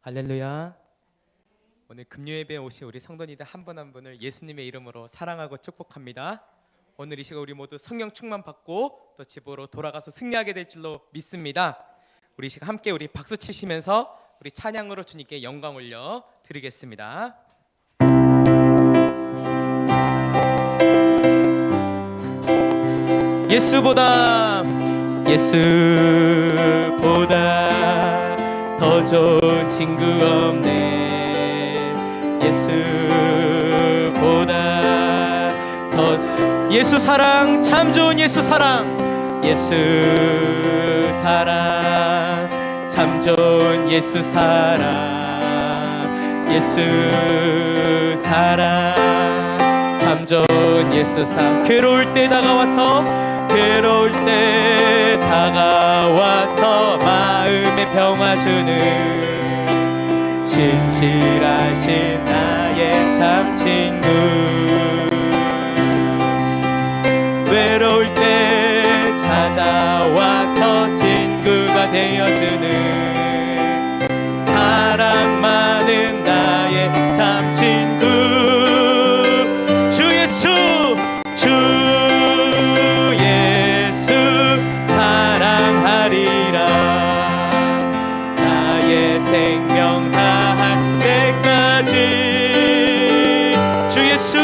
할렐루야. 오늘 금요예배에 오신 우리 성도님들 한 분 한 분을 예수님의 이름으로 사랑하고 축복합니다. 오늘 이 시간 우리 모두 성령 충만 받고 또 집으로 돌아가서 승리하게 될 줄로 믿습니다. 우리 이 시간 함께 우리 박수 치시면서 우리 찬양으로 주님께 영광 올려 드리겠습니다. 예수보다 더 좋은 친구 없네. 예수보다 더 예수 사랑 참 좋은 예수 사랑 참 좋은 예수 사랑 참 좋은 예수 사랑 괴로울 때 다가와서 마음에 평화 주는 신실하신 나의 참 친구 외로울 때 찾아와서 친구가 되어주는 사랑 많은 나의 참 친구 주 예수 사랑하리라 나의 생명 다할 때까지 주 예수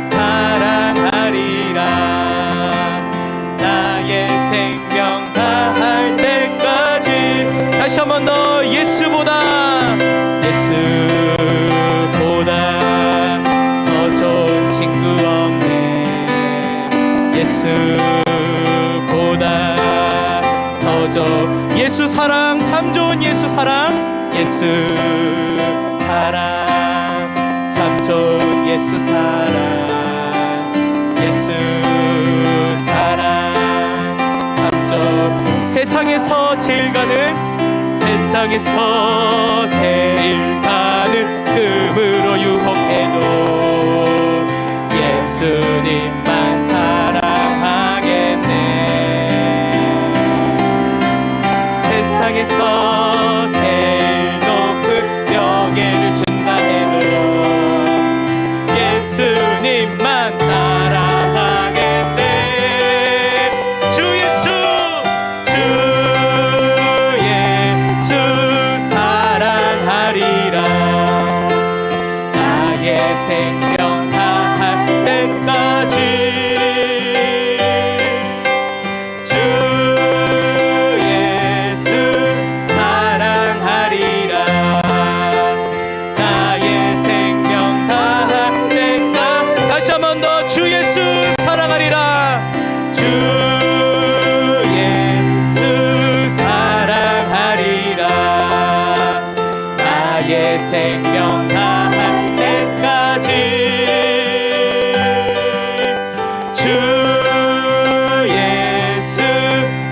사랑하리라 나의 생명 다할 때까지 다시 한 번 더 예수보다 더 좋은 친구 없네 예수보다 더 좋은 예수 사랑 참 좋은 예수 사랑 참 좋은 예수 사랑 참 좋은 세상에서 제일 가는 금으로 유혹해도 예수님만 사랑하겠네 세상에서 제일 높은 명예를 준다 해도 예수님만 따라가겠네 주 예수 사랑하리라 나의 생명 다할 때까지 주 예수 사랑하리라 나의 생명 다할 때까지 다시 한 번 더 주 예수 사랑하리라 주 예수 사랑하리라 나의 생명 다할 때까지 주 예수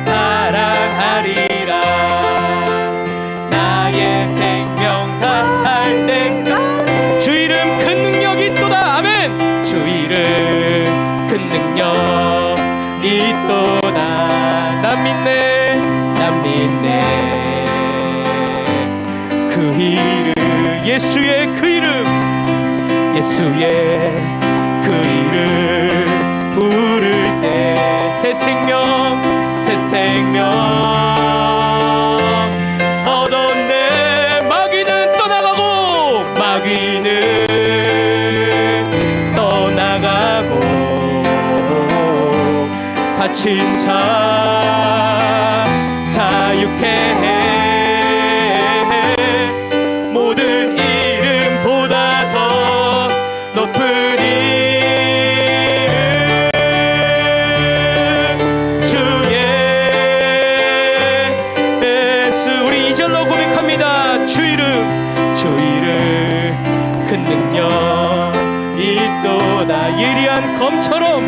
사랑하리라 나의 생명 다할 때까지 주 이름 큰 능력이 있도다 아멘 주 이름 큰 능력이 있도다 난 믿네 그 이름 예수의 그 이름 부를 때 새 생명 얻었네 마귀는 떠나가고 갇힌 자 자유케 해 모든 이름보다 더 높은 이름 주 예수 우리 2절로 고백합니다 주 이름 큰 능력 있도다 예리한 검처럼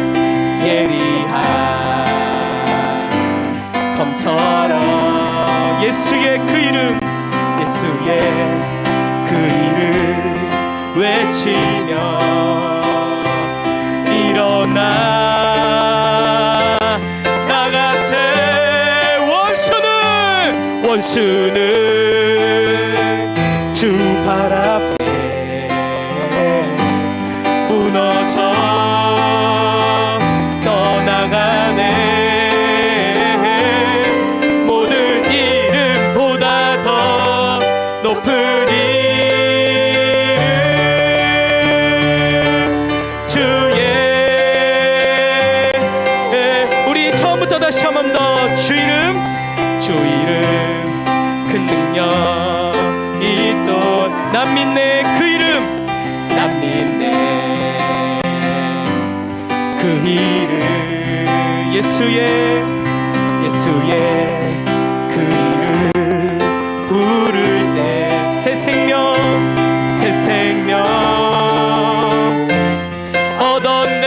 예수의 그 이름 외치며 일어나 나가세 원수는 원수는 주 발 앞에 무너져 떠나가네. 모든 이름보다 더 높은 이름 주의. 우리 처음부터 다시 한 번 더 주 이름, 주 이름 큰 능력이 또 난 믿네. 그 이름 난 믿네. 그 이름 예수의 그 이름 부를 때 새 생명 얻었네.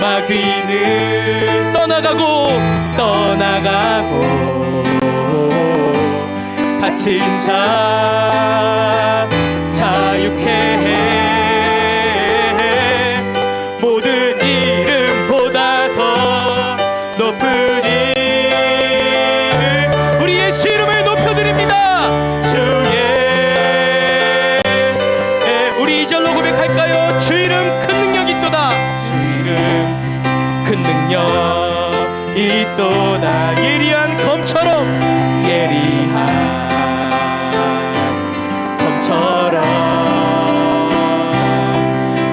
마귀는 떠나가고 갇힌 자 자유케 해. 모든 이름보다 더 높은 이름 우리 예수 이름을 높여드립니다. 주의. 우리 2절로 고백할까요? 주 이름 큰 능력이 있도다. 주 이름 큰 능력이 있도다. 예리한 검처럼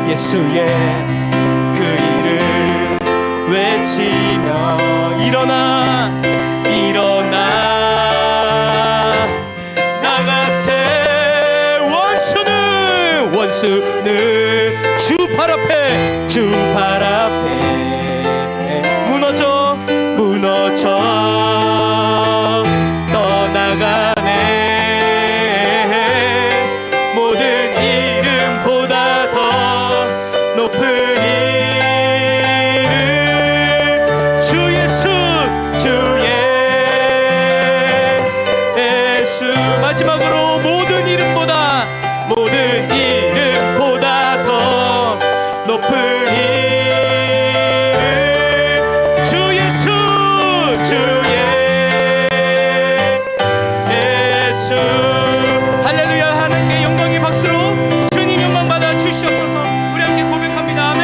예수의 그 이름 외치며 일어나 나가세. 원수는 주 발 앞에 무너져 떠나가네. 모든 이름보다 더 높은 이름 주 예수 마지막으로 모든 이름보다 더 높은 이름 주 예수 할렐루야. 하나님께 영광의 박수로 주님 영광 받아 주시옵소서. 우리 함께 고백합니다. 아멘.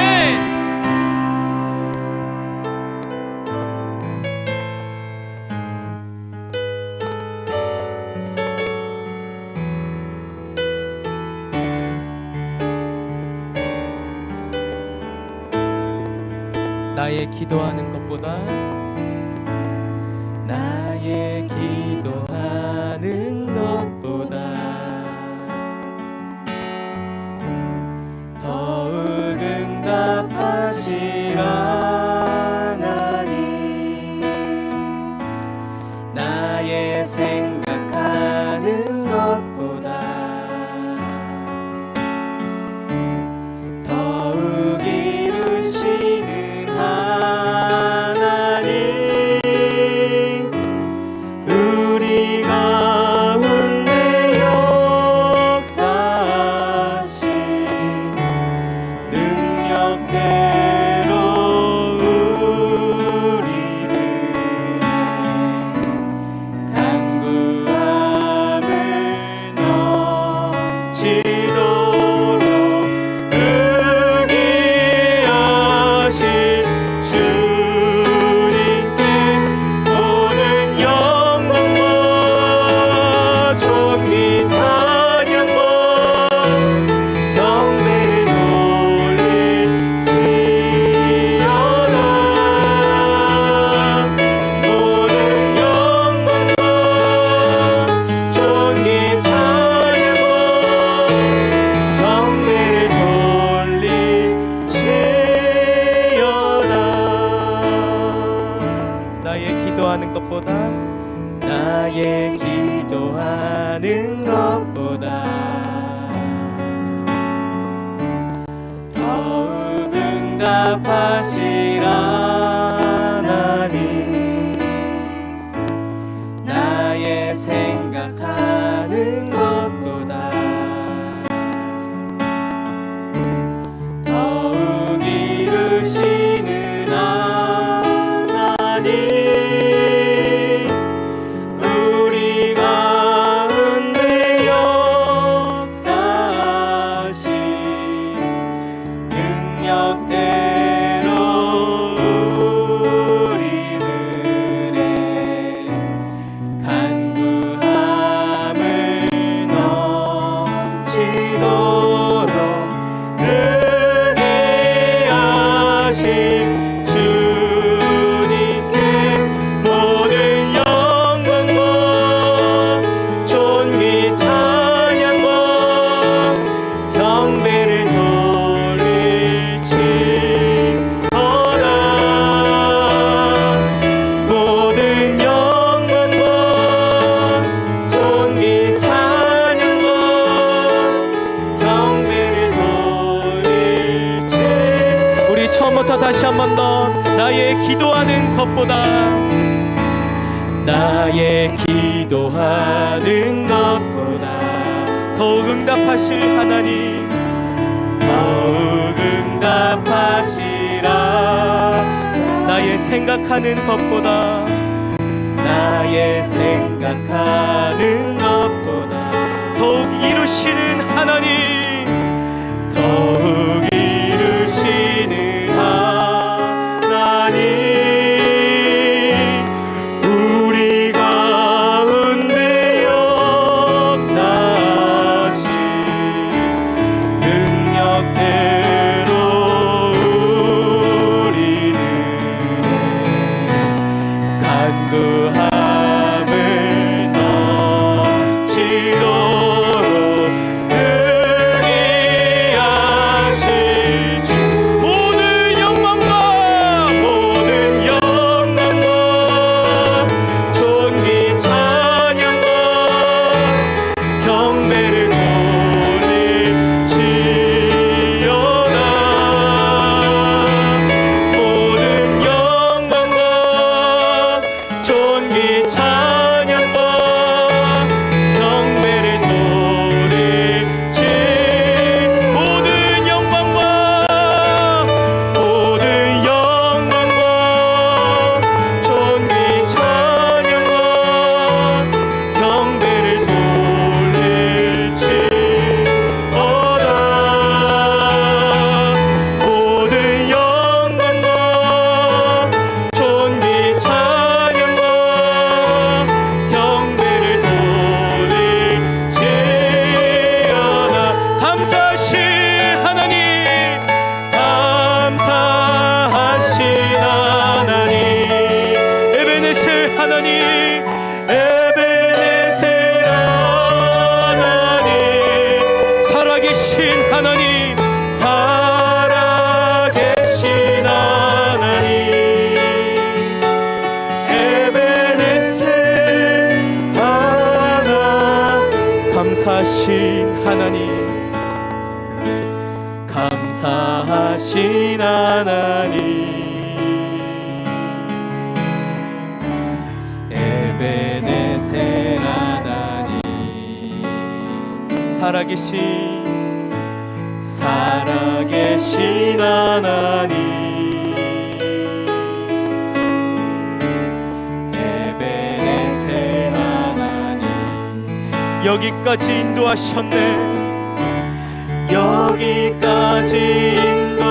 나의 기도하는 것보다 더욱 응답하시라 하나님. 나의 생각하는 것보다 더욱 이루시는 하나님. 우리 가운데 역사하신 능력대로 우리를 간구함을 넘치도록 의기하신 주님께 모든 영광과 존귀 찬양과 경배를 돌릴지어다. 모든 영광과 존귀 찬양과 경배를 돌릴지어다. 나의 기도하는 것보다 더욱 응답하시라 하나님. 나의 생각하는 것보다 더욱 이루시는 하나님. 이제부터 다시 한 번 더 나의 기도하는 것보다 나의 기도하는 것보다 더욱 응답하실 하나님 더욱 응답하시라 나의 생각하는 것보다 나의 생각하는 것보다 더욱 이루시는 하나님 더욱 이루시는 하나님 우리 가운데 역사하신 능력대로 우리는 간구함을 넘치도록 능히 하실 주 모든 영광과 존귀 찬양과 경배를 돌릴지어다 모든 영광과 존귀 찬양과 경배를 돌릴지 모든 영광과 존귀 찬양과 경배를 돌릴지어다 모든 영광과 존귀 찬양과 경배를 돌릴지어다 감사하신 하나님 감사하신 하나님 에베네셀 하나님 에베네셀 하나님 살아계신 하나님 살아계신 하나님 에베네셀 하나 감사하신 하나님 감사하신 하나님 에베네셀 하나님 살아계신 하나님 에베네셀 하나님 여기까지 인도하셨네 여기까지 인도하셨네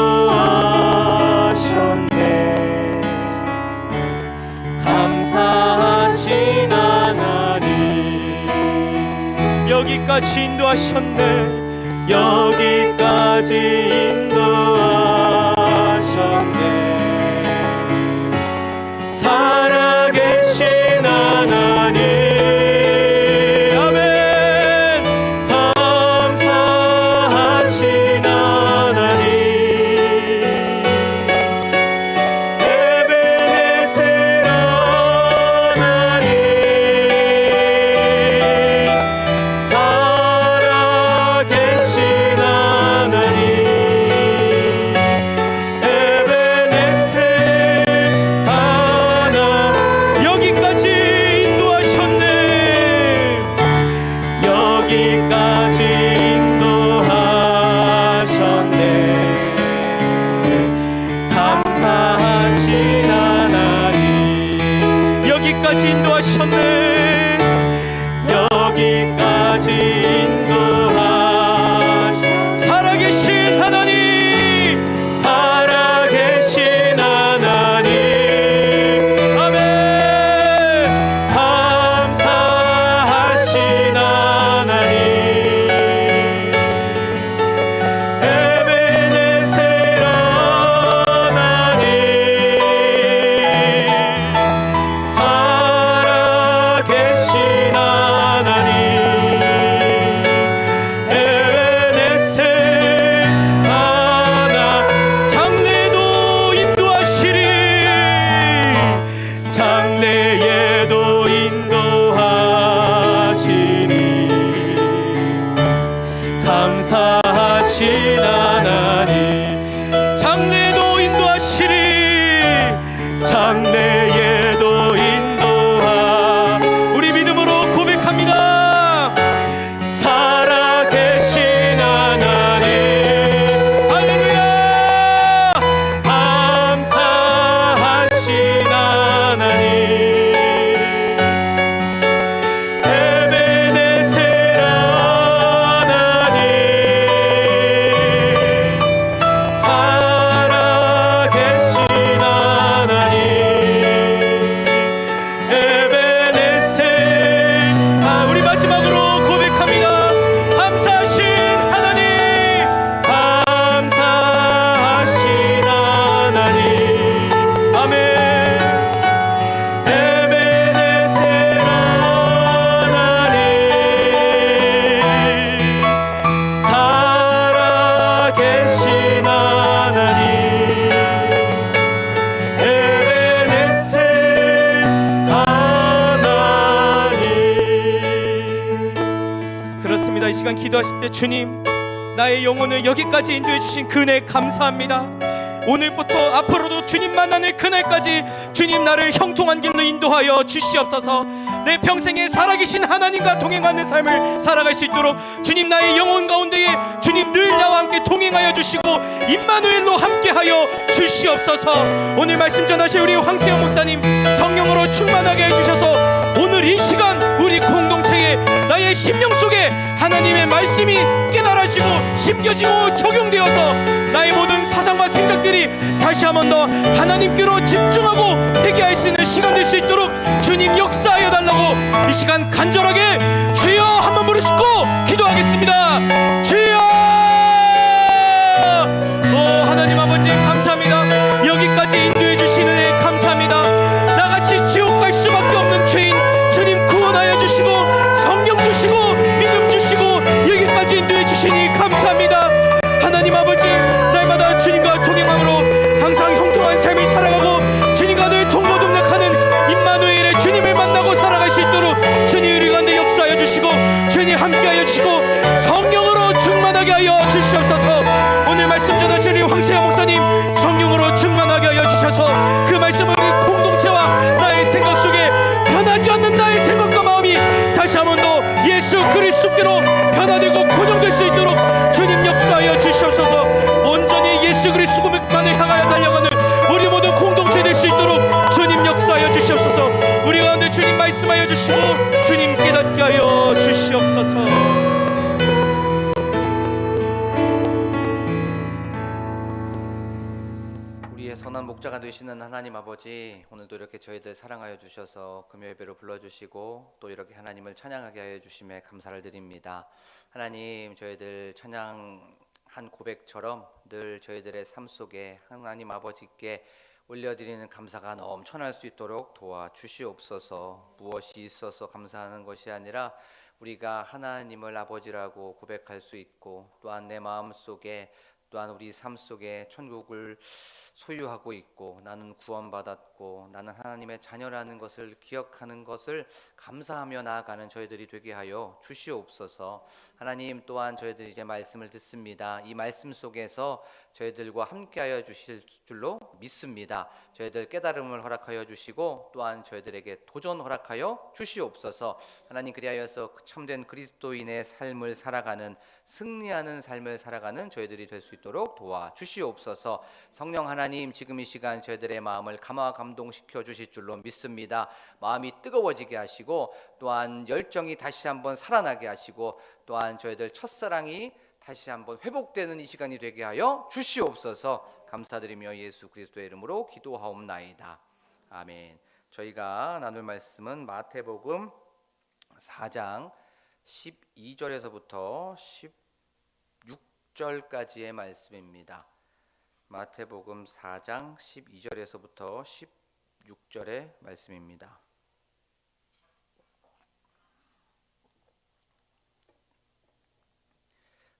감사하신 하나님 여기까지 인도하셨네 여기까지 인도하셨네 살아계신 하나님 아멘 감사하신 하나님 에베네셀 하나님 살아계신 하나님 그렇습니다. 이 시간 기도하실 때 주님, 나의 영혼을 여기까지 인도해 주신 그 은혜 감사합니다. 오늘부터 앞으로도 주님 만나는 그날까지 주님 나를 형통한 길로 인도하여 주시옵소서. 내 평생에 살아계신 하나님과 동행하는 삶을 살아갈 수 있도록 주님 나의 영혼 가운데에 주님 늘 나와 함께 동행하여 주시고 임마누엘로 함께하여 주시옵소서. 오늘 말씀 전하실 우리 황세영 목사님 성령으로 충만하게 해주셔서 오늘 이 시간 우리 공동체에 나의 심령 속에 하나님의 말씀이 깨달아지고 심겨지고 적용되어서 나의 모든 사상과 생각들이 다시 한 번 더 하나님께로 집중하고 회개할 수 있는 시간 될 수 있도록 주님 역사하여 달라고 이 시간 간절하게 주여 한번 부르시고 기도하겠습니다. 주여! 하나님 아버지 감사합니다. 여기까지 인도해 주시는 애 감사합니다. 나같이 지옥 갈 수밖에 없는 죄인 주님 구원하여 주시고 성령 주시고 믿음 주시고 여기까지 인도해 주시니 감사합니다. 하나님 아버지, 날마다 주님과 동행함으로 항상 형통한 삶을 살아가고 주님과 늘 동고동락하는 임마누엘의 주님을 만나고 살아갈 수 있도록 주님 우리 가운데 역사하여 주시고 주님 함께하여 주시고 성령으로 충만하게 하여 주시옵소서. 오늘 말씀 전하신 우리 황세영 목사님 성령으로 충만하게 하여 주셔서 그 말씀을 공동체와 나의 생각 속에 변하지 않는 나의 생각과 마음이 다시 한 번 더 예수 그리스도께로 변화되고 고정될 수 있도록 주님 역사하여 주시옵소서. 온전히 예수 그리스도만을 향하여 달려가는 우리 모두 공동체 될 수 있도록 주님 역사하여 주시옵소서. 우리 가운데 주님 말씀하여 주시고 주님 깨닫게 하여 주시옵소서. 선한 목자가 되시는 하나님 아버지, 오늘도 이렇게 저희들 사랑하여 주셔서 금요예배로 불러주시고 또 이렇게 하나님을 찬양하게 하여 주심에 감사를 드립니다. 하나님, 저희들 찬양한 고백처럼 늘 저희들의 삶 속에 하나님 아버지께 올려드리는 감사가 넘쳐날 수 있도록 도와주시옵소서. 무엇이 있어서 감사하는 것이 아니라 우리가 하나님을 아버지라고 고백할 수 있고 또한 내 마음 속에 또한 우리 삶 속에 천국을 소유하고 있고 나는 구원받았고 나는 하나님의 자녀라는 것을 기억하는 것을 감사하며 나아가는 저희들이 되게 하여 주시옵소서. 하나님, 또한 저희들이 이제 말씀을 듣습니다. 이 말씀 속에서 저희들과 함께하여 주실 줄로 믿습니다. 저희들 깨달음을 허락하여 주시고 또한 저희들에게 도전 허락하여 주시옵소서. 하나님, 그리하여서 참된 그리스도인의 삶을 살아가는, 승리하는 삶을 살아가는 저희들이 될 수 있도록 도와주시옵소서. 성령 하나님, 지금 이 시간 저희들의 마음을 감화 감동시켜 주실 줄로 믿습니다. 마음이 뜨거워지게 하시고 또한 열정이 다시 한번 살아나게 하시고 또한 저희들 첫사랑이 다시 한번 회복되는 이 시간이 되게 하여 주시옵소서. 감사드리며 예수 그리스도의 이름으로 기도하옵나이다. 아멘. 저희가 나눌 말씀은 마태복음 4장 12절에서부터 16절까지의 말씀입니다. 마태복음 4장 12절에서부터 16절의 말씀입니다.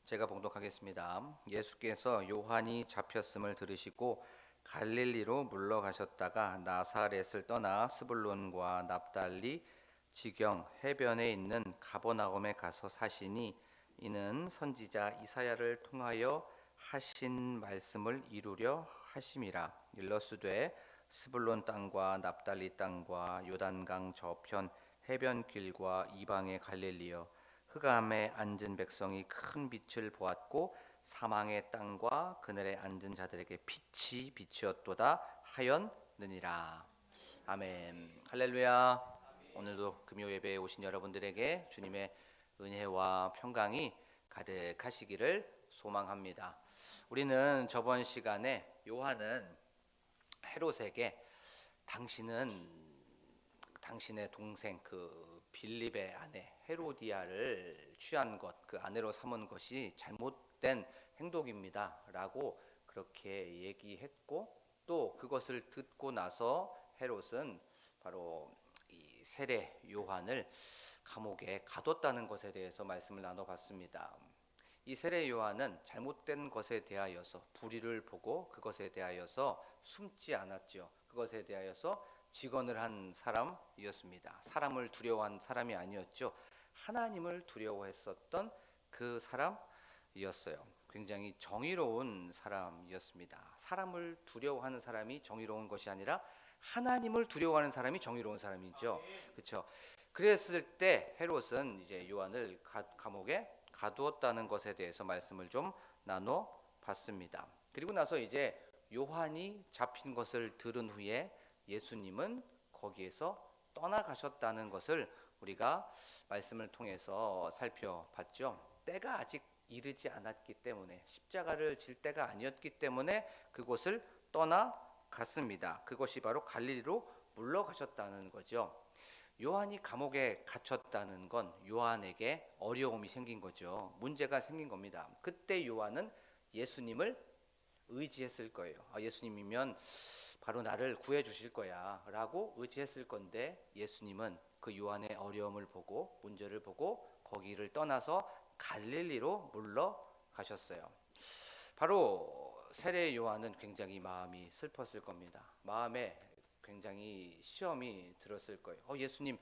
제가 봉독하겠습니다. 예수께서 요한이 잡혔음을 들으시고 갈릴리로 물러가셨다가 나사렛을 떠나 스불론과 납달리 지경 해변에 있는 가버나움에 가서 사시니 이는 선지자 이사야를 통하여 하신 말씀을 이루려 하심이라. 일러스되 스불론 땅과 납달리 땅과 요단강 저편 해변길과 이방의 갈릴리여, 흑암에 앉은 백성이 큰 빛을 보았고 사망의 땅과 그늘에 앉은 자들에게 빛이 비치었도다 하였느니라. 아멘. 할렐루야. 오늘도 금요 예배에 오신 여러분들에게 주님의 은혜와 평강이 가득하시기를 소망합니다. 우리는 저번 시간에 요한은 헤롯에게 당신은 당신의 동생 그 빌립의 아내 헤로디아를 취한 것, 그 아내로 삼은 것이 잘못된 행동입니다 라고 그렇게 얘기했고, 또 그것을 듣고 나서 헤롯은 바로 이 세례 요한을 감옥에 가뒀다는 것에 대해서 말씀을 나눠봤습니다. 이 세례 요한은 잘못된 것에 대하여서 불의를 보고 그것에 대하여서 숨지 않았지요. 그것에 대하여서 직언을 한 사람이었습니다. 사람을 두려워한 사람이 아니었죠. 하나님을 두려워했었던 그 사람이었어요. 굉장히 정의로운 사람이었습니다. 사람을 두려워하는 사람이 정의로운 것이 아니라 하나님을 두려워하는 사람이 정의로운 사람이죠. 그렇죠? 그랬을 때 헤롯은 이제 요한을 감옥에 가두었다는 것에 대해서 말씀을 좀 나눠 봤습니다. 그리고 나서 이제 요한이 잡힌 것을 들은 후에 예수님은 거기에서 떠나가셨다는 것을 우리가 말씀을 통해서 살펴봤죠. 때가 아직 이르지 않았기 때문에, 십자가를 질 때가 아니었기 때문에 그곳을 떠나갔습니다. 그것이 바로 갈릴리로 물러가셨다는 거죠. 요한이 감옥에 갇혔다는 건 요한에게 어려움이 생긴 거죠. 문제가 생긴 겁니다. 그때 요한은 예수님을 의지했을 거예요. 예수님이면 바로 나를 구해 주실 거야 라고 의지했을 건데, 예수님은 그 요한의 어려움을 보고 문제를 보고 거기를 떠나서 갈릴리로 물러가셨어요. 바로 세례 요한은 굉장히 마음이 슬펐을 겁니다. 마음에 굉장히 시험이 들었을 거예요. 예수님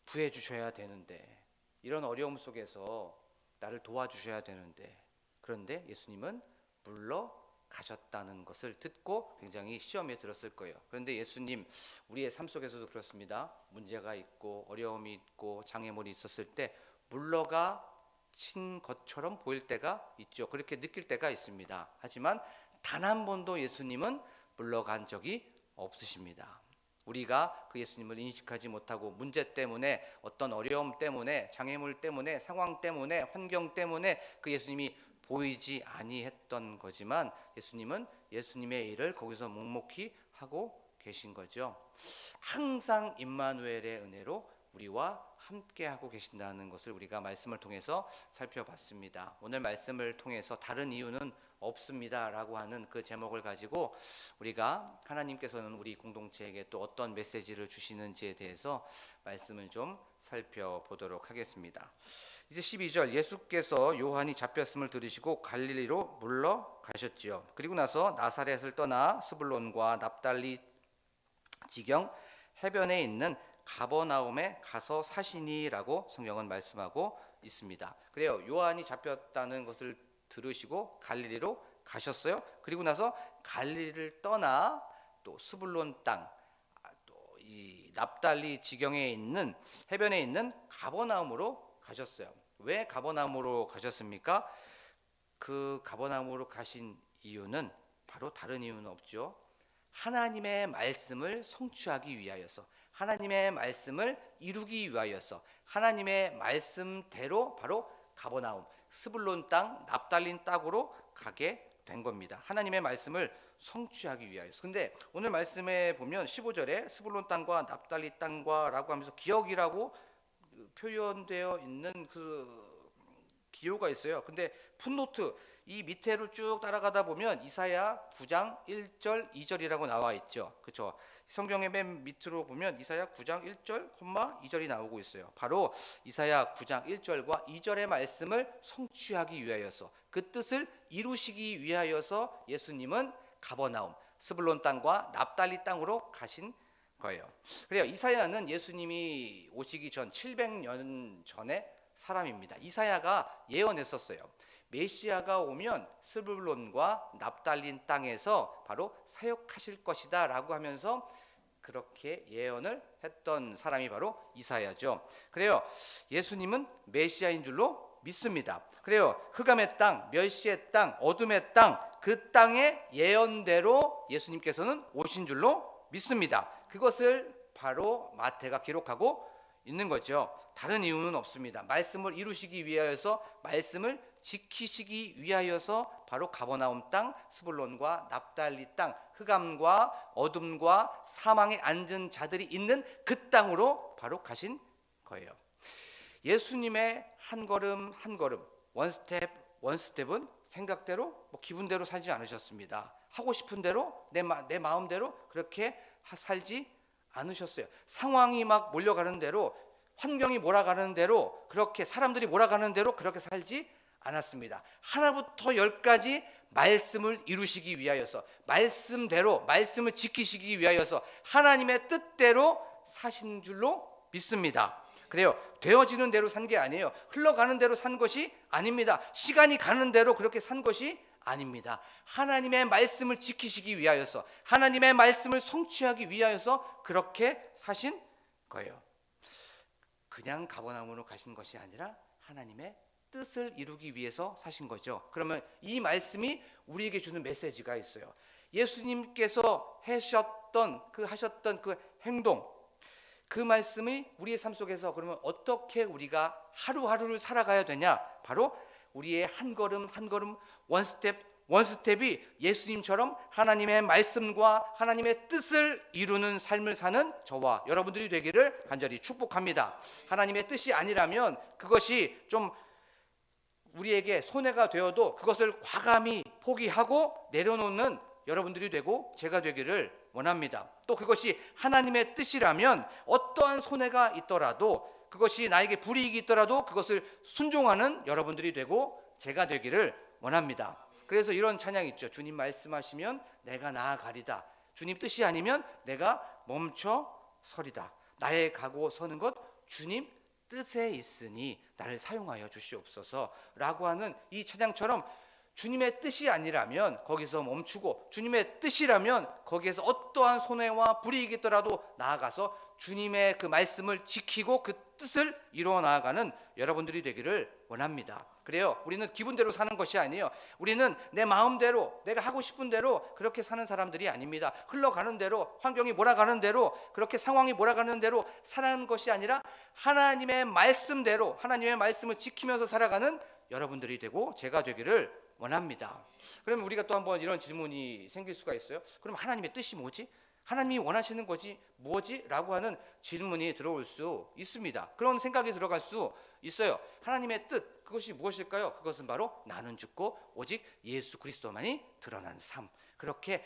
구해 주셔야 되는데, 이런 어려움 속에서 나를 도와주셔야 되는데, 그런데 예수님은 물러가셨다는 것을 듣고 굉장히 시험에 들었을 거예요. 그런데 예수님, 우리의 삶 속에서도 그렇습니다. 문제가 있고 어려움이 있고 장애물이 있었을 때 물러가신 것처럼 보일 때가 있죠. 그렇게 느낄 때가 있습니다. 하지만 단 한 번도 예수님은 물러간 적이 없으십니다. 우리가 그 예수님을 인식하지 못하고 문제 때문에, 어떤 어려움 때문에, 장애물 때문에, 상황 때문에, 환경 때문에 그 예수님이 보이지 아니했던 거지만, 예수님은 예수님의 일을 거기서 묵묵히 하고 계신 거죠. 항상 임마누엘의 은혜로 우리와 함께 하고 계신다는 것을 우리가 말씀을 통해서 살펴봤습니다. 오늘 말씀을 통해서 다른 이유는 없습니다 라고 하는 그 제목을 가지고 우리가 하나님께서는 우리 공동체에게 또 어떤 메시지를 주시는지에 대해서 말씀을 좀 살펴보도록 하겠습니다. 이제 12절, 예수께서 요한이 잡혔음을 들으시고 갈릴리로 물러가셨지요. 그리고 나서 나사렛을 떠나 스불론과 납달리 지경 해변에 있는 가버나움에 가서 사시니라고 성경은 말씀하고 있습니다. 그래요. 요한이 잡혔다는 것을 들으시고 갈릴리로 가셨어요. 그리고 나서 갈릴리를 떠나 또 스불론 땅, 또 이 납달리 지경에 있는 해변에 있는 가버나움으로 가셨어요. 왜 가버나움으로 가셨습니까? 그 가버나움으로 가신 이유는 바로 다른 이유는 없죠. 하나님의 말씀을 성취하기 위하여서, 하나님의 말씀을 이루기 위하여서, 하나님의 말씀대로 바로 가버나움, 스불론 땅, 납달린 땅으로 가게 된 겁니다. 하나님의 말씀을 성취하기 위하여서. 근데 오늘 말씀에 보면 15절에 스불론 땅과 납달리 땅과 라고 하면서 기억이라고 표현되어 있는 그 기호가 있어요. 근데 풋노트 이 밑에로 쭉 따라가다 보면 이사야 9장 1절 2절이라고 나와 있죠. 그렇죠? 성경의 맨 밑으로 보면 이사야 9장 1절, 2절이 나오고 있어요. 바로 이사야 9장 1절과 2절의 말씀을 성취하기 위하여서, 그 뜻을 이루시기 위하여서 예수님은 가버나움, 스불론 땅과 납달리 땅으로 가신 거예요. 그래요. 이사야는 예수님이 오시기 전 700년 전의 사람입니다. 이사야가 예언했었어요. 메시아가 오면 스불론과 납달린 땅에서 바로 사역하실 것이다 라고 하면서 그렇게 예언을 했던 사람이 바로 이사야죠. 그래요. 예수님은 메시아인 줄로 믿습니다. 그래요. 흑암의 땅, 멸시의 땅, 어둠의 땅, 그 땅의 예언대로 예수님께서는 오신 줄로 믿습니다. 그것을 바로 마태가 기록하고 있는 거죠. 다른 이유는 없습니다. 말씀을 이루시기 위하여서, 말씀을 지키시기 위하여서 바로 가버나움 땅, 스불론과 납달리 땅, 흑암과 어둠과 사망에 앉은 자들이 있는 그 땅으로 바로 가신 거예요. 예수님의 한 걸음 한 걸음, 원스텝은 생각대로 기분대로 살지 않으셨습니다. 하고 싶은 대로 내 마음대로 그렇게 살지 않으셨어요. 상황이 막 몰려가는 대로, 환경이 몰아가는 대로, 그렇게 사람들이 몰아가는 대로 그렇게 살지 않았습니다. 하나부터 열까지 말씀을 이루시기 위하여서, 말씀대로, 말씀을 지키시기 위하여서 하나님의 뜻대로 사신 줄로 믿습니다. 그래요. 되어지는 대로 산 게 아니에요. 흘러가는 대로 산 것이 아닙니다. 시간이 가는 대로 그렇게 산 것이 아닙니다. 하나님의 말씀을 지키시기 위하여서, 하나님의 말씀을 성취하기 위하여서 그렇게 사신 거예요. 그냥 가버나움으로 가신 것이 아니라 하나님의 뜻을 이루기 위해서 사신 거죠. 그러면 이 말씀이 우리에게 주는 메시지가 있어요. 예수님께서 하셨던 그 행동, 그 말씀이 우리의 삶 속에서 그러면 어떻게 우리가 하루하루를 살아가야 되냐? 바로 우리의 한 걸음 한 걸음 원스텝이 예수님처럼 하나님의 말씀과 하나님의 뜻을 이루는 삶을 사는 저와 여러분들이 되기를 간절히 축복합니다. 하나님의 뜻이 아니라면 그것이 좀 우리에게 손해가 되어도 그것을 과감히 포기하고 내려놓는 여러분들이 되고 제가 되기를 원합니다. 또 그것이 하나님의 뜻이라면 어떠한 손해가 있더라도, 그것이 나에게 불이익이 있더라도 그것을 순종하는 여러분들이 되고 제가 되기를 원합니다. 그래서 이런 찬양 있죠. 주님 말씀하시면 내가 나아가리다. 주님 뜻이 아니면 내가 멈춰 서리다. 나의 가고 서는 것 주님 뜻에 있으니 나를 사용하여 주시옵소서 라고 하는 이 찬양처럼 주님의 뜻이 아니라면 거기서 멈추고, 주님의 뜻이라면 거기에서 어떠한 손해와 불이익이 있더라도 나아가서 주님의 그 말씀을 지키고 그 뜻을 이루어 나아가는 여러분들이 되기를 원합니다. 그래요. 우리는 기분대로 사는 것이 아니에요. 우리는 내 마음대로, 내가 하고 싶은 대로 그렇게 사는 사람들이 아닙니다. 흘러가는 대로, 환경이 몰아가는 대로, 그렇게 상황이 몰아가는 대로 살아가는 것이 아니라 하나님의 말씀대로, 하나님의 말씀을 지키면서 살아가는 여러분들이 되고 제가 되기를 원합니다. 그러면 우리가 또 한번 이런 질문이 생길 수가 있어요. 그럼 하나님의 뜻이 뭐지? 하나님이 원하시는 것이 뭐지? 라고 하는 질문이 들어올 수 있습니다. 그런 생각이 들어갈 수 있어요. 하나님의 뜻, 그것이 무엇일까요? 그것은 바로 나는 죽고 오직 예수 그리스도만이 드러난 삶. 그렇게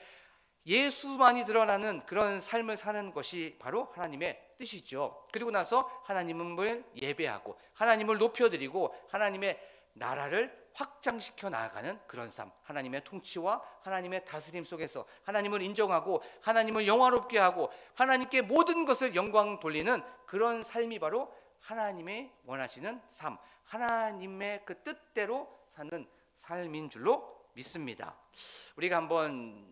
예수만이 드러나는 그런 삶을 사는 것이 바로 하나님의 뜻이죠. 그리고 나서 하나님을 예배하고 하나님을 높여드리고 하나님의 나라를 확장시켜 나아가는 그런 삶, 하나님의 통치와 하나님의 다스림 속에서 하나님을 인정하고 하나님을 영화롭게 하고 하나님께 모든 것을 영광 돌리는 그런 삶이 바로 하나님의 원하시는 삶, 하나님의 그 뜻대로 사는 삶인 줄로 믿습니다. 우리가 한번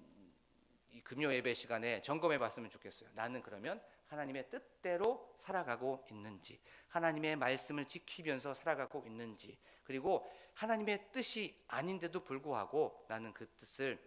이 금요 예배 시간에 점검해 봤으면 좋겠어요. 나는 그러면 하나님의 뜻대로 살아가고 있는지, 하나님의 말씀을 지키면서 살아가고 있는지, 그리고 하나님의 뜻이 아닌데도 불구하고 나는 그 뜻을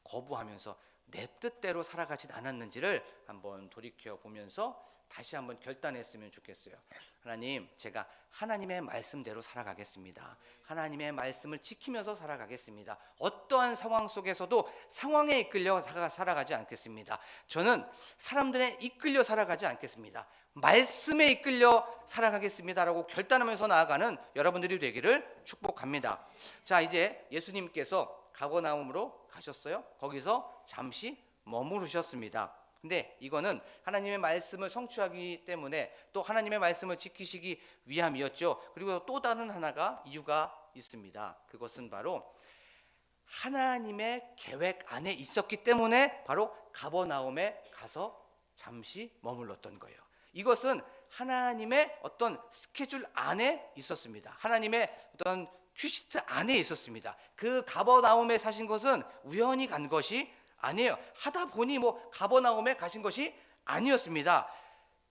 거부하면서 내 뜻대로 살아가진 않았는지를 한번 돌이켜 보면서 다시 한번 결단했으면 좋겠어요. 하나님, 제가 하나님의 말씀대로 살아가겠습니다. 하나님의 말씀을 지키면서 살아가겠습니다. 어떠한 상황 속에서도 상황에 이끌려 살아가지 않겠습니다. 저는 사람들에 이끌려 살아가지 않겠습니다. 말씀에 이끌려 살아가겠습니다라고 결단하면서 나아가는 여러분들이 되기를 축복합니다. 자, 이제 예수님께서 가버나움으로 가셨어요. 거기서 잠시 머무르셨습니다. 근데 이거는 하나님의 말씀을 성취하기 때문에, 또 하나님의 말씀을 지키시기 위함이었죠. 그리고 또 다른 하나가 이유가 있습니다. 그것은 바로 하나님의 계획 안에 있었기 때문에 바로 가버나움에 가서 잠시 머물렀던 거예요. 이것은 하나님의 어떤 스케줄 안에 있었습니다. 하나님의 어떤 큐시트 안에 있었습니다. 그 가버나움에 사신 것은 우연히 간 것이 아니에요. 하다 보니 가버나움에 가신 것이 아니었습니다.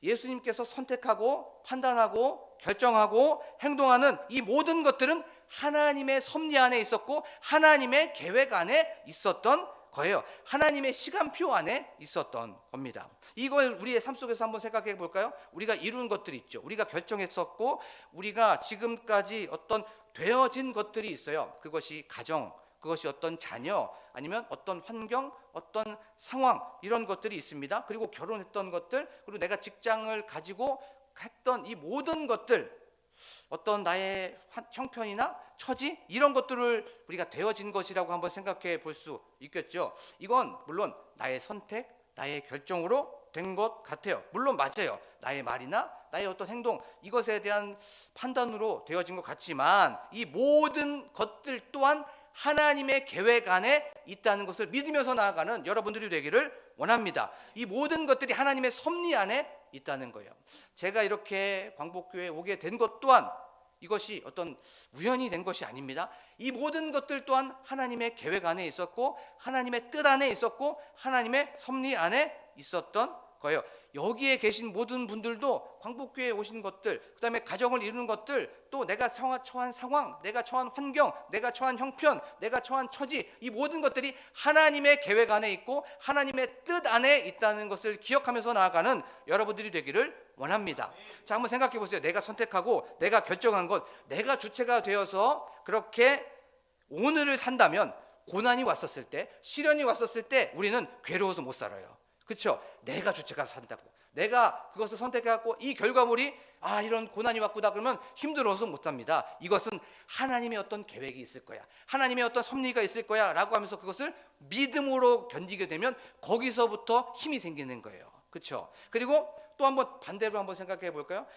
예수님께서 선택하고 판단하고 결정하고 행동하는 이 모든 것들은 하나님의 섭리 안에 있었고 하나님의 계획 안에 있었던 거예요. 하나님의 시간표 안에 있었던 겁니다. 이걸 우리의 삶 속에서 한번 생각해 볼까요? 우리가 이룬 것들이 있죠. 우리가 결정했었고 우리가 지금까지 어떤 되어진 것들이 있어요. 그것이 가정, 그것이 어떤 자녀, 아니면 어떤 환경, 어떤 상황, 이런 것들이 있습니다. 그리고 결혼했던 것들, 그리고 내가 직장을 가지고 했던 이 모든 것들, 어떤 나의 형편이나 처지, 이런 것들을 우리가 되어진 것이라고 한번 생각해 볼 수 있겠죠. 이건 물론 나의 선택, 나의 결정으로 된 것 같아요. 물론 맞아요. 나의 말이나 나의 어떤 행동, 이것에 대한 판단으로 되어진 것 같지만 이 모든 것들 또한 하나님의 계획 안에 있다는 것을 믿으면서 나아가는 여러분들이 되기를 원합니다. 이 모든 것들이 하나님의 섭리 안에 있다는 거예요. 제가 이렇게 광복교회에 오게 된 것 또한 이것이 어떤 우연이 된 것이 아닙니다. 이 모든 것들 또한 하나님의 계획 안에 있었고 하나님의 뜻 안에 있었고 하나님의 섭리 안에 있었던 거예요. 여기에 계신 모든 분들도 광복교회에 오신 것들, 그 다음에 가정을 이루는 것들, 또 내가 처한 상황, 내가 처한 환경, 내가 처한 형편, 내가 처한 처지, 이 모든 것들이 하나님의 계획 안에 있고 하나님의 뜻 안에 있다는 것을 기억하면서 나아가는 여러분들이 되기를 원합니다. 자, 한번 생각해 보세요. 내가 선택하고 내가 결정한 것, 내가 주체가 되어서 그렇게 오늘을 산다면 고난이 왔었을 때, 시련이 왔었을 때 우리는 괴로워서 못 살아요. 그렇죠? 내가 주체가 산다고, 내가 그것을 선택해갖고 이 결과물이 이런 고난이 왔구나 그러면 힘들어서 못 삽니다. 이것은 하나님의 어떤 계획이 있을 거야, 하나님의 어떤 섭리가 있을 거야 라고 하면서 그것을 믿음으로 견디게 되면 거기서부터 힘이 생기는 거예요. 그렇죠? 그리고 또 한번 반대로 한번 생각해 볼까요?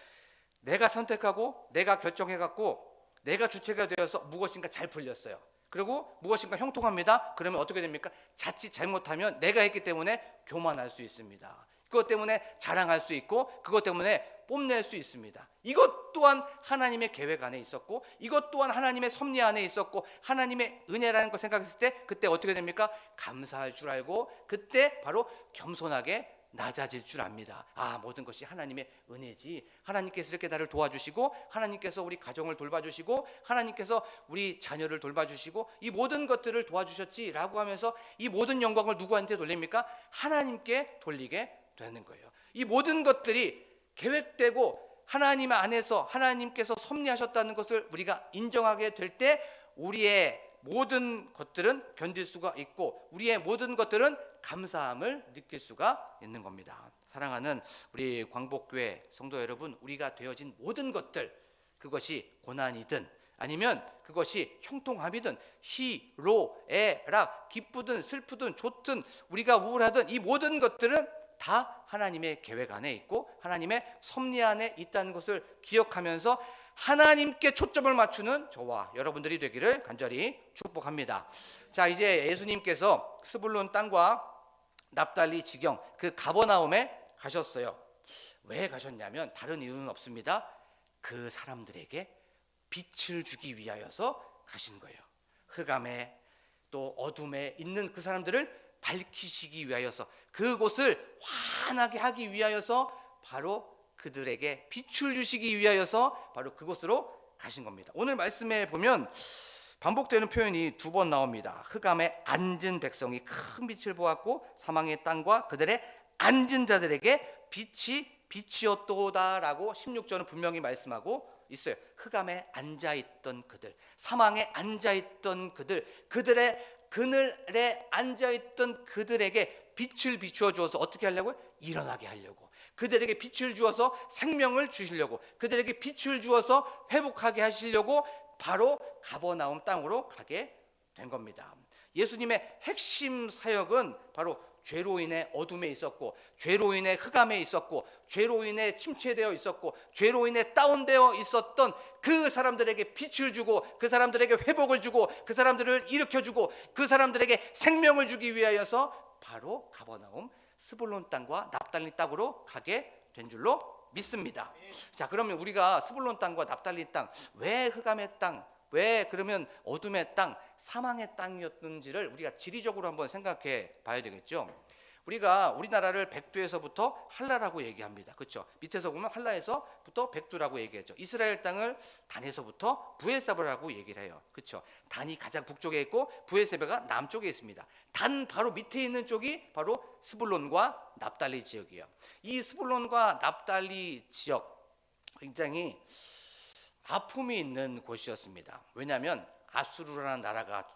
내가 선택하고 내가 결정해갖고 내가 주체가 되어서 무엇인가 잘 풀렸어요. 그리고 무엇인가 형통합니다. 그러면 어떻게 됩니까? 자칫 잘못하면 내가 했기 때문에 교만할 수 있습니다. 그것 때문에 자랑할 수 있고 그것 때문에 뽐낼 수 있습니다. 이것 또한 하나님의 계획 안에 있었고 이것 또한 하나님의 섭리 안에 있었고 하나님의 은혜라는 걸 생각했을 때 그때 어떻게 됩니까? 감사할 줄 알고 그때 바로 겸손하게 낮아질 줄 압니다. 모든 것이 하나님의 은혜지. 하나님께서 이렇게 나를 도와주시고 하나님께서 우리 가정을 돌봐주시고 하나님께서 우리 자녀를 돌봐주시고 이 모든 것들을 도와주셨지라고 하면서 이 모든 영광을 누구한테 돌립니까? 하나님께 돌리게 되는 거예요. 이 모든 것들이 계획되고 하나님 안에서 하나님께서 섭리하셨다는 것을 우리가 인정하게 될 때 우리의 모든 것들은 견딜 수가 있고 우리의 모든 것들은 감사함을 느낄 수가 있는 겁니다. 사랑하는 우리 광복교회 성도 여러분, 우리가 되어진 모든 것들, 그것이 고난이든 아니면 그것이 형통함이든 희로애락, 기쁘든 슬프든 좋든 우리가 우울하든 이 모든 것들은 다 하나님의 계획 안에 있고 하나님의 섭리 안에 있다는 것을 기억하면서 하나님께 초점을 맞추는 저와 여러분들이 되기를 간절히 축복합니다. 자, 이제 예수님께서 스불론 땅과 납달리 지경 그 가버나움에 가셨어요. 왜 가셨냐면 다른 이유는 없습니다. 그 사람들에게 빛을 주기 위하여서 가신 거예요. 흑암에 또 어둠에 있는 그 사람들을 밝히시기 위하여서 그곳을 환하게 하기 위하여서 바로 그들에게 빛을 주시기 위하여서 바로 그곳으로 가신 겁니다. 오늘 말씀에 보면 반복되는 표현이 두 번 나옵니다. 흑암에 앉은 백성이 큰 빛을 보았고 사망의 땅과 그들의 앉은 자들에게 빛이었도다라고 16절은 분명히 말씀하고 있어요. 흑암에 앉아있던 그들, 사망에 앉아있던 그들, 그들의 그늘에 앉아있던 그들에게 빛을 비추어 주어서 어떻게 하려고요? 일어나게 하려고, 그들에게 빛을 주어서 생명을 주시려고, 그들에게 빛을 주어서 회복하게 하시려고 바로 가버나움 땅으로 가게 된 겁니다. 예수님의 핵심 사역은 바로 죄로 인해 어둠에 있었고 죄로 인해 흑암에 있었고 죄로 인해 침체되어 있었고 죄로 인해 다운되어 있었던 그 사람들에게 빛을 주고 그 사람들에게 회복을 주고 그 사람들을 일으켜주고 그 사람들에게 생명을 주기 위하여서 바로 가버나움 스불론 땅과 납달리 땅으로 가게 된 줄로 믿습니다. 자, 그러면 우리가 스불론 땅과 납달리 땅, 왜 흑암의 땅, 왜 그러면 어둠의 땅, 사망의 땅이었는지를 우리가 지리적으로 한번 생각해 봐야 되겠죠. 우리가 우리나라를 백두에서부터 할라라고 얘기합니다. 그렇죠? 밑에서 보면 할라에서부터 백두라고 얘기하죠. 이스라엘 땅을 단에서부터 부엘세바라고 얘기를 해요. 그렇죠? 단이 가장 북쪽에 있고 부엘세바가 남쪽에 있습니다. 단 바로 밑에 있는 쪽이 바로 스불론과 납달리 지역이에요. 이 스불론과 납달리 지역 굉장히 아픔이 있는 곳이었습니다. 왜냐하면 아수르라는 나라가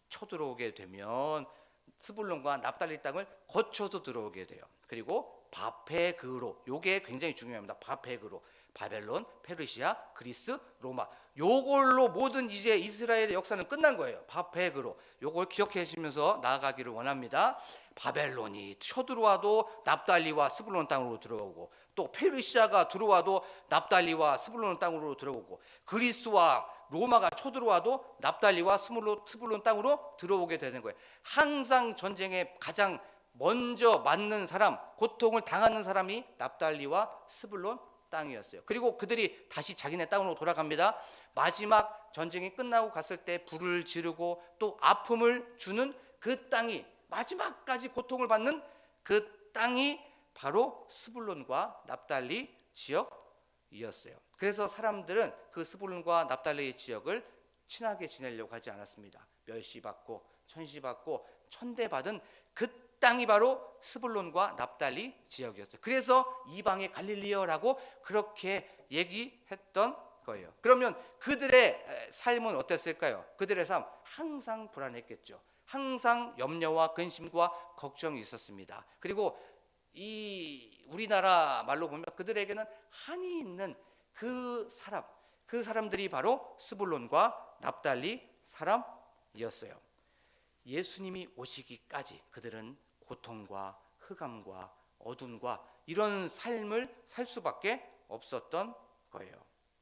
쳐들어오게 되면 스불론과 납달리 땅을 거쳐서 들어오게 돼요. 그리고 바페그로, 요게 굉장히 중요합니다. 바페그로, 바벨론, 페르시아, 그리스, 로마, 요걸로 모든 이제 이스라엘의 역사는 끝난 거예요. 바페그로, 요걸 기억해 주시면서 나아가기를 원합니다. 바벨론이 쳐들어와도 납달리와 스불론 땅으로 들어오고, 또 페르시아가 들어와도 납달리와 스불론 땅으로 들어오고, 그리스와 로마가 쳐들어와도 납달리와 스불론 땅으로 들어오게 되는 거예요. 항상 전쟁의 가장 먼저 맞는 사람, 고통을 당하는 사람이 납달리와 스불론 땅이었어요. 그리고 그들이 다시 자기네 땅으로 돌아갑니다. 마지막 전쟁이 끝나고 갔을 때 불을 지르고 또 아픔을 주는 그 땅이, 마지막까지 고통을 받는 그 땅이 바로 스불론과 납달리 지역이었어요. 그래서 사람들은 그 스불론과 납달리 지역을 친하게 지내려고 하지 않았습니다. 멸시받고 천시받고 천대받은 그 땅이 바로 스불론과 납달리 지역이었어요. 그래서 이방의 갈릴리여라고 그렇게 얘기했던 거예요. 그러면 그들의 삶은 어땠을까요? 그들의 삶 항상 불안했겠죠. 항상 염려와 근심과 걱정이 있었습니다. 그리고 이 우리나라 말로 보면 그들에게는 한이 있는 그 사람들이 바로 스불론과 납달리 사람이었어요. 예수님이 오시기까지 그들은 고통과 흑암과 어둠과 이런 삶을 살 수밖에 없었던 거예요.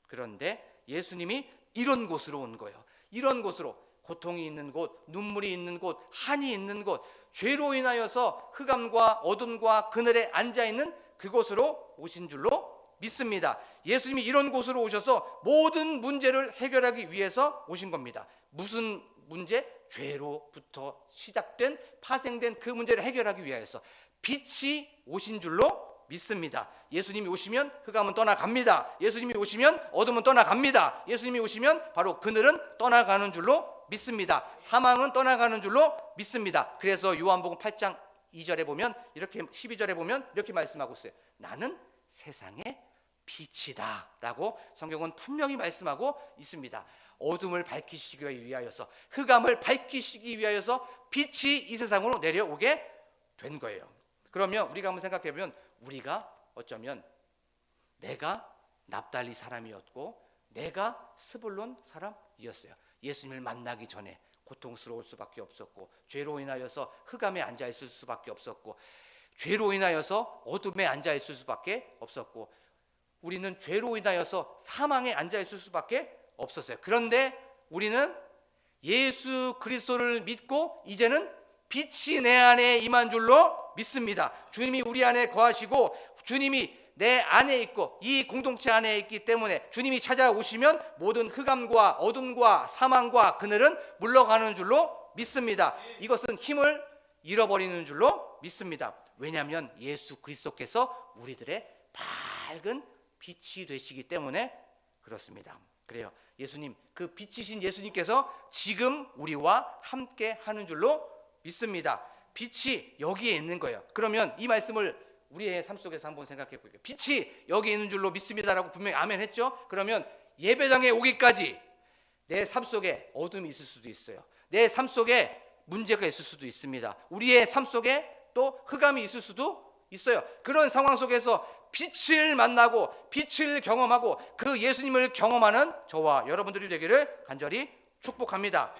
그런데 예수님이 이런 곳으로 온 거예요. 이런 곳으로, 고통이 있는 곳, 눈물이 있는 곳, 한이 있는 곳, 죄로 인하여서 흑암과 어둠과 그늘에 앉아있는 그곳으로 오신 줄로 믿습니다. 예수님이 이런 곳으로 오셔서 모든 문제를 해결하기 위해서 오신 겁니다. 무슨 문제? 죄로부터 시작된 파생된 그 문제를 해결하기 위해서 빛이 오신 줄로 믿습니다. 예수님이 오시면 흑암은 떠나갑니다. 예수님이 오시면 어둠은 떠나갑니다. 예수님이 오시면 바로 그늘은 떠나가는 줄로 믿습니다. 사망은 떠나가는 줄로 믿습니다. 그래서 요한복음 8장 2절에 보면 이렇게, 12절에 보면 이렇게 말씀하고 있어요. 나는 세상의 빛이다 라고 성경은 분명히 말씀하고 있습니다. 어둠을 밝히시기 위하여서, 흑암을 밝히시기 위하여서 빛이 이 세상으로 내려오게 된 거예요. 그러면 우리가 한번 생각해 보면, 우리가 어쩌면 내가 납달리 사람이었고 내가 스불론 사람이었어요. 예수님을 만나기 전에 고통스러울 수밖에 없었고, 죄로 인하여서 흑암에 앉아 있을 수밖에 없었고, 죄로 인하여서 어둠에 앉아 있을 수밖에 없었고, 우리는 죄로 인하여서 사망에 앉아 있을 수밖에 없었어요. 그런데 우리는 예수 그리스도를 믿고 이제는 빛이 내 안에 임한 줄로 믿습니다. 주님이 우리 안에 거하시고 주님이 내 안에 있고 이 공동체 안에 있기 때문에 주님이 찾아오시면 모든 흑암과 어둠과 사망과 그늘은 물러가는 줄로 믿습니다. 이것은 힘을 잃어버리는 줄로 믿습니다. 왜냐하면 예수 그리스도께서 우리들의 밝은 빛이 되시기 때문에 그렇습니다. 그래요. 예수님, 그 빛이신 예수님께서 지금 우리와 함께 하는 줄로 믿습니다. 빛이 여기에 있는 거예요. 그러면 이 말씀을 우리의 삶 속에서 한번 생각해 볼게요. 빛이 여기 있는 줄로 믿습니다라고 분명히 아멘 했죠? 그러면 예배당에 오기까지 내 삶 속에 어둠이 있을 수도 있어요. 내 삶 속에 문제가 있을 수도 있습니다. 우리의 삶 속에 또 흑암이 있을 수도 있어요. 그런 상황 속에서 빛을 만나고 빛을 경험하고 그 예수님을 경험하는 저와 여러분들이 되기를 간절히 축복합니다.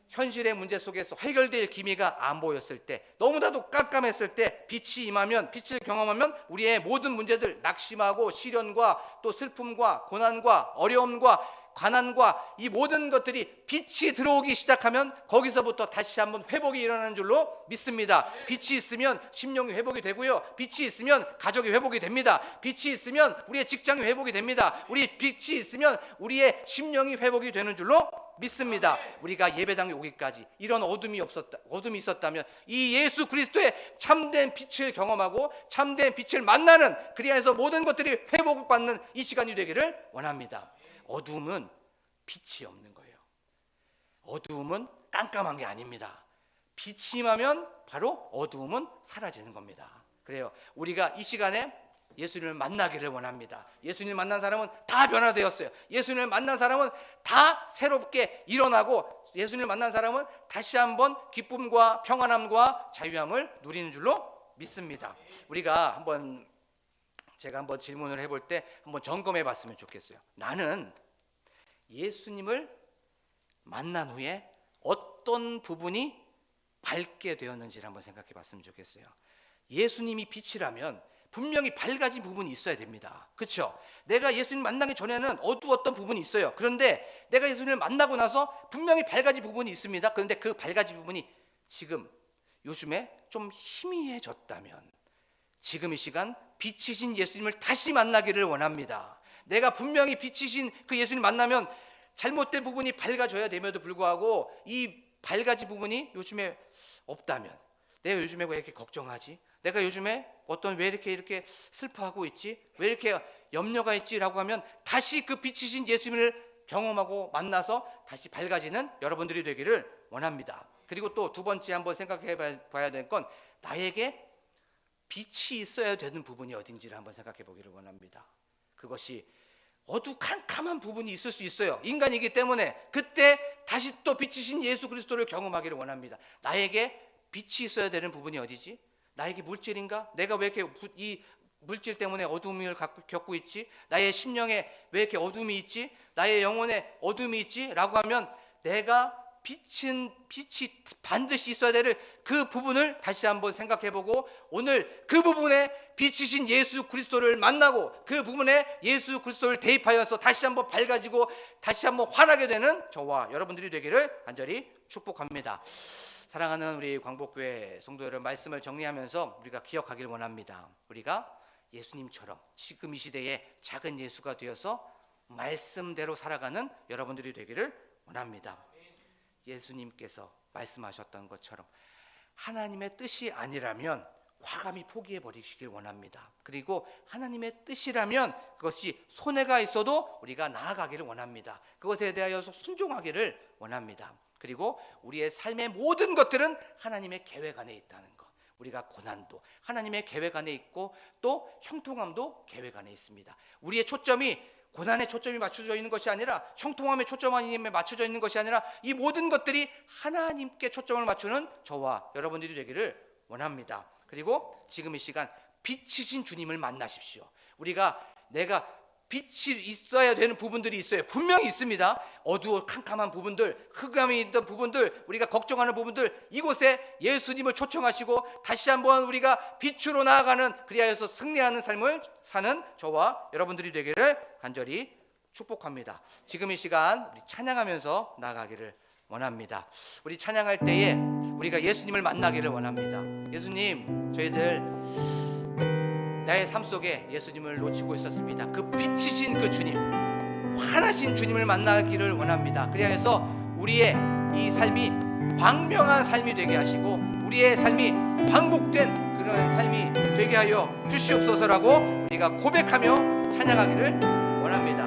현실의 문제 속에서 해결될 기미가 안 보였을 때, 너무나도 깜깜했을 때 빛이 임하면, 빛을 경험하면 우리의 모든 문제들, 낙심하고 시련과 또 슬픔과 고난과 어려움과 가난과 이 모든 것들이 빛이 들어오기 시작하면 거기서부터 다시 한번 회복이 일어나는 줄로 믿습니다. 빛이 있으면 심령이 회복이 되고요, 빛이 있으면 가족이 회복이 됩니다. 빛이 있으면 우리의 직장이 회복이 됩니다. 우리 빛이 있으면 우리의 심령이 회복이 되는 줄로 믿습니다. 우리가 예배당에 오기까지 이런 어둠이 있었다면 이 예수 그리스도의 참된 빛을 경험하고 참된 빛을 만나는, 그리하여서 모든 것들이 회복받는 이 시간이 되기를 원합니다. 어둠은 빛이 없는 거예요. 어두움은 깜깜한 게 아닙니다. 빛이 임하면 바로 어두움은 사라지는 겁니다. 그래요. 우리가 이 시간에 예수님을 만나기를 원합니다. 예수님을 만난 사람은 다 변화되었어요. 예수님을 만난 사람은 다 새롭게 일어나고, 예수님을 만난 사람은 다시 한번 기쁨과 평안함과 자유함을 누리는 줄로 믿습니다. 우리가 제가 한번 질문을 해볼 때 한번 점검해 봤으면 좋겠어요. 나는 예수님을 만난 후에 어떤 부분이 밝게 되었는지를 한번 생각해 봤으면 좋겠어요. 예수님이 빛이라면 분명히 밝아진 부분이 있어야 됩니다. 그렇죠? 내가 예수님 만나기 전에는 어두웠던 부분이 있어요. 그런데 내가 예수님을 만나고 나서 분명히 밝아진 부분이 있습니다. 그런데 그 밝아진 부분이 지금 요즘에 좀 희미해졌다면 지금 이 시간 빛이신 예수님을 다시 만나기를 원합니다. 내가 분명히 빛이신 그 예수님 만나면 잘못된 부분이 밝아져야 됨에도 불구하고 이 밝아진 부분이 요즘에 없다면, 내가 요즘에 왜 이렇게 걱정하지? 내가 요즘에 왜 이렇게 슬퍼하고 있지? 왜 이렇게 염려가 있지라고 하면 다시 그 빛이신 예수님을 경험하고 만나서 다시 밝아지는 여러분들이 되기를 원합니다. 그리고 또 두 번째 한번 생각해 봐야 될 건, 나에게 빛이 있어야 되는 부분이 어딘지를 한번 생각해 보기를 원합니다. 그것이 어두캄캄한 부분이 있을 수 있어요. 인간이기 때문에 그때 다시 또 빛이신 예수 그리스도를 경험하기를 원합니다. 나에게 빛이 있어야 되는 부분이 어디지? 나에게 물질인가? 내가 왜 이렇게 이 물질 때문에 어둠을 겪고 있지? 나의 심령에 왜 이렇게 어둠이 있지? 나의 영혼에 어둠이 있지? 라고 하면 내가 빛이 반드시 있어야 될 그 부분을 다시 한번 생각해보고, 오늘 그 부분에 빛이신 예수 그리스도를 만나고 그 부분에 예수 그리스도를 대입하여서 다시 한번 밝아지고 다시 한번 환하게 되는 저와 여러분들이 되기를 간절히 축복합니다. 사랑하는 우리 광복교회 성도 여러분, 말씀을 정리하면서 우리가 기억하길 원합니다. 우리가 예수님처럼 지금 이 시대에 작은 예수가 되어서 말씀대로 살아가는 여러분들이 되기를 원합니다. 예수님께서 말씀하셨던 것처럼 하나님의 뜻이 아니라면 과감히 포기해 버리시길 원합니다. 그리고 하나님의 뜻이라면 그것이 손해가 있어도 우리가 나아가기를 원합니다. 그것에 대하여서 순종하기를 원합니다. 그리고 우리의 삶의 모든 것들은 하나님의 계획 안에 있다는 것, 우리가 고난도 하나님의 계획 안에 있고 또 형통함도 계획 안에 있습니다. 우리의 초점이 고난에 초점이 맞춰져 있는 것이 아니라, 형통함에 초점이 맞춰져 있는 것이 아니라, 이 모든 것들이 하나님께 초점을 맞추는 저와 여러분들이 되기를 원합니다. 그리고 지금 이 시간 빛이신 주님을 만나십시오. 내가 빛이 있어야 되는 부분들이 있어요. 분명히 있습니다. 어두워 캄캄한 부분들, 흑암이 있던 부분들, 우리가 걱정하는 부분들, 이곳에 예수님을 초청하시고 다시 한번 우리가 빛으로 나아가는, 그리하여서 승리하는 삶을 사는 저와 여러분들이 되기를 간절히 축복합니다. 지금 이 시간 우리 찬양하면서 나아가기를 원합니다. 우리 찬양할 때에 우리가 예수님을 만나기를 원합니다. 예수님, 저희들 나의 삶 속에 예수님을 놓치고 있었습니다. 그 빛이신 그 주님, 환하신 주님을 만나기를 원합니다. 그리하여서 우리의 이 삶이 광명한 삶이 되게 하시고 우리의 삶이 반복된 그런 삶이 되게 하여 주시옵소서라고 우리가 고백하며 찬양하기를 원합니다.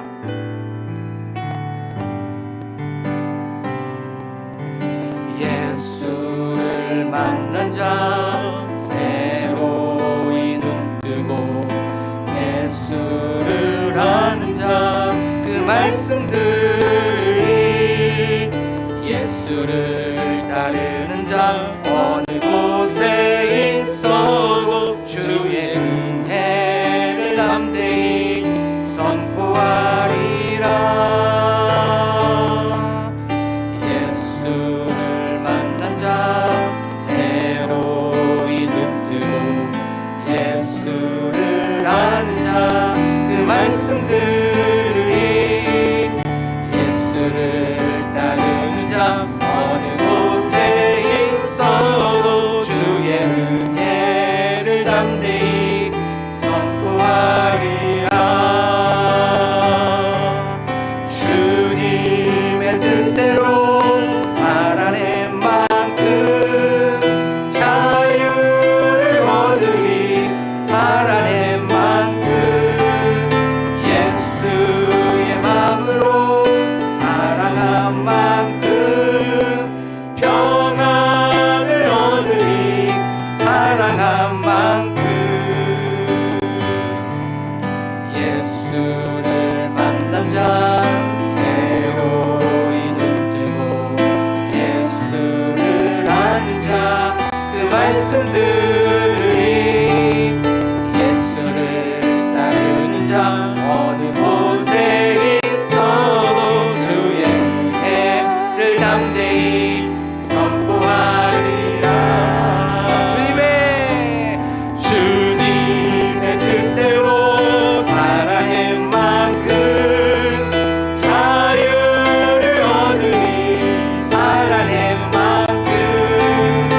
예수를 만난 자 새로이 눈 뜨고, 예수를 아는 자 그 말씀 들으리, 예수를 따르는 자 어느 곳에 있어도 주의 은혜를 담대히 선포하리라. 예수를 만난 자 새로이 눈 뜨고, 예수를 아는 자 그 말씀 들으리, 예수를 따르는 자 어느 곳에 있어도 주의 은혜를 담대히 선포하리라. 주님의 뜻대로 살아낸 만큼 자유를 얻으리, 살아낸 만큼 예수의 마음으로 사랑한 만큼 평안을 얻으리, 사랑한 만큼 예수를 만난 자 새로이 눈 뜨고, 예수를 아는 자 그 말씀 들으리, 예수를 따르는 자 어느 곳에 있어도 주의 은혜를 담대히 선포하리라. 주님의 뜻대로 살아낸 만큼 자유를 얻으리, 살아낸 만큼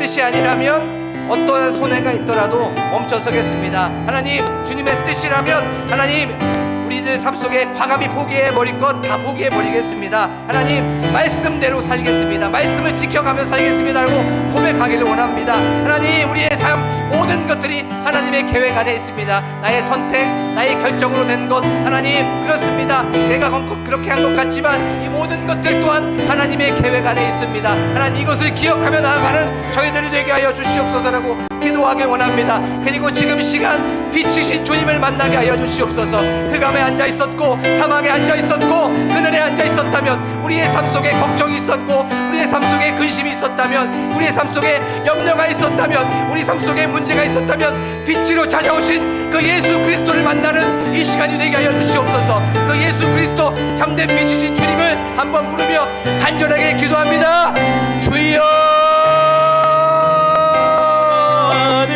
뜻이 아니라면 어떠한 손해가 있더라도 멈춰서겠습니다. 하나님, 주님의 뜻이라면 하나님 우리들 삶 속에 과감히 포기해버릴 것 다 포기해버리겠습니다. 하나님, 말씀대로 살겠습니다. 말씀을 지켜가며 살겠습니다 라고 고백하기를 원합니다. 하나님, 우리의 삶 모든 것들이 하나님의 계획 안에 있습니다. 나의 선택, 나의 결정으로 된 것, 하나님 그렇습니다. 내가 그렇게 한 것 같지만 이 모든 것들 또한 하나님의 계획 안에 있습니다. 하나님, 이것을 기억하며 나아가는 저희들이 되게 하여 주시옵소서라고 기도하길 원합니다. 그리고 지금 시간 빛이신 주님을 만나게 하여 주시옵소서. 흑암에 앉아 있었고 사막에 앉아 있었고 그늘에 앉아 있었다면, 우리의 삶 속에 걱정이 있었고 우리의 삶 속에 근심이 있었다면, 우리의 삶 속에 염려가 있었다면, 우리 삶 속에 문제가 있었다면 빛으로 찾아오신 그 예수 그리스도를 만나는 이 시간이 되게 하여 주시옵소서. 그 예수 그리스도 참된 빛이신 주님을 한번 부르며 간절하게 기도합니다. 주여,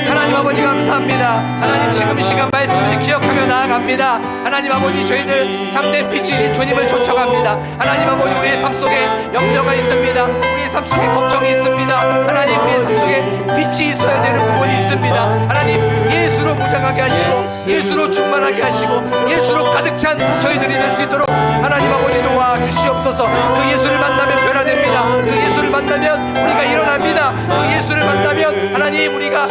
하나님 아버지 감사합니다. 하나님, 지금 이 시간 말씀을 기억하며 나아갑니다. 하나님 아버지, 저희들 참된 빛이신 주님을 쫓아갑니다. 하나님 아버지, 우리의 삶 속에 염려가 있습니다. 우리의 삶 속에 걱정이 있습니다. 하나님, 우리의 삶 속에 빛이 있어야 되는 부분이 있습니다. 하나님, 예수로 무장하게 하시고 예수로 충만하게 하시고 예수로 가득 찬 저희들이 될 수 있도록 하나님 아버지 도와 주시옵소서. 그 예수를 만나면 변화됩니다. 그 예수를 만나면 우리가 일어납니다. 그 예수를 만나면 하나님, 우리가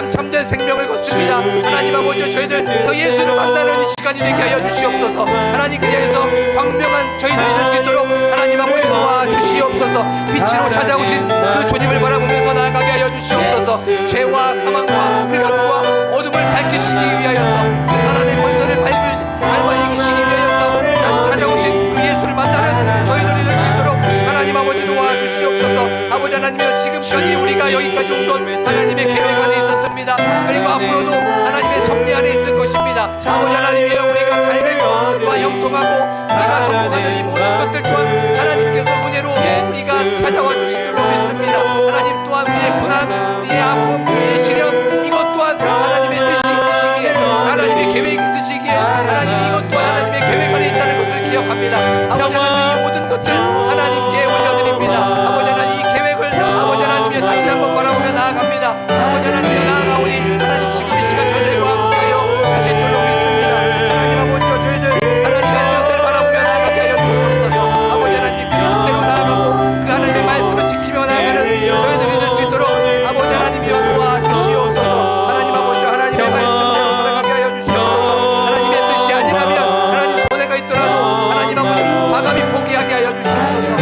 참된 생명을 거칩니다. 하나님 아버지, 저희들 그 예수를 만나는 이 시간이 되게 하여 주시옵소서. 하나님, 그 자리에서 광명한 저희들이 될 수 있도록 하나님 아버지 도와 주시옵소서. 빛으로 찾아오신 그 주님을 바라보면서 나아가게 하여 주시옵소서. 죄와 사망과 흑암과 어둠을 밝히시기 위하여서, 그 사단의 권세를 밟아 이기시기 위하여서 다시 찾아오신 그 예수를 만나는 저희들이 될 수 있도록 하나님 아버지 도와 주시옵소서. 아버지 하나님이여, 지금까지 우리가 여기까지 온 것 하나님의 계획 안에 있었습니다. 그리고 앞으로도 하나님의 섭리 안에 있을 것입니다. 아버지 하나님이여, 우리가 잘되고 또한 형통하고 우리가 성공하는 이 모든 것들 또한 하나님께서 은혜로 우리가 찾아와 주실 줄로 믿습니다. 하나님, 또한 우리의 고난, 우리의 아픔, 우리의 시련, 이것 또한 하나님의 뜻이 있으시기에, 하나님의 계획이 있으시기에, 하나님 이것 또한 하나님의 계획 안에 있다는 것을 기억합니다. 아버지 하나님, 이 모든 것들 하나님께 올려드립니다. 아버지 하나님, 이 계획을 아버지 하나님이 다시 한번 바라보며 나아갑니다. 아버지 하나님이 나아가오니 하나님, 지금 이 시간 저희들과 함께하여 주실 줄로 믿습니다. 하나님 아버지여, 저희들 하나님의 뜻을 바라보며 나아가게 하여 주시옵소서. 아버지 하나님, 그 뜻대로 나아가고 그 하나님의 말씀을 지키며 나아가는 저희들이 될 수 있도록 아버지 하나님이여 도와주시옵소서. 하나님 아버지여, 하나님의 말씀대로 살아가게 하여 주시옵소서. 하나님의 뜻이 아니라면 하나님 손해가 있더라도 하나님 아버지 과감히 포기하게 하여 주시옵소서.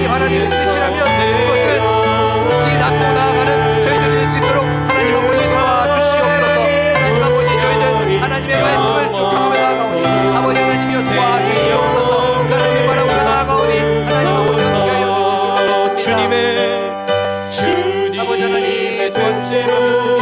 하나님의 뜻이라면 그것을 묵지 않고 나아가는 저희들이 될 수 있도록 하나님 아버지 도와주시옵소서. 하나님 아버지, 저희들 하나님의 말씀을 쫓아가며 나아가오니 아버지 하나님이여 도와주시옵소서. 하나님을 바라보며 나아가오니 하나님 아버지 함께 하여 주실 줄로 믿습니다. 주님, 아버지 하나님 도와주실 줄로 믿습니다.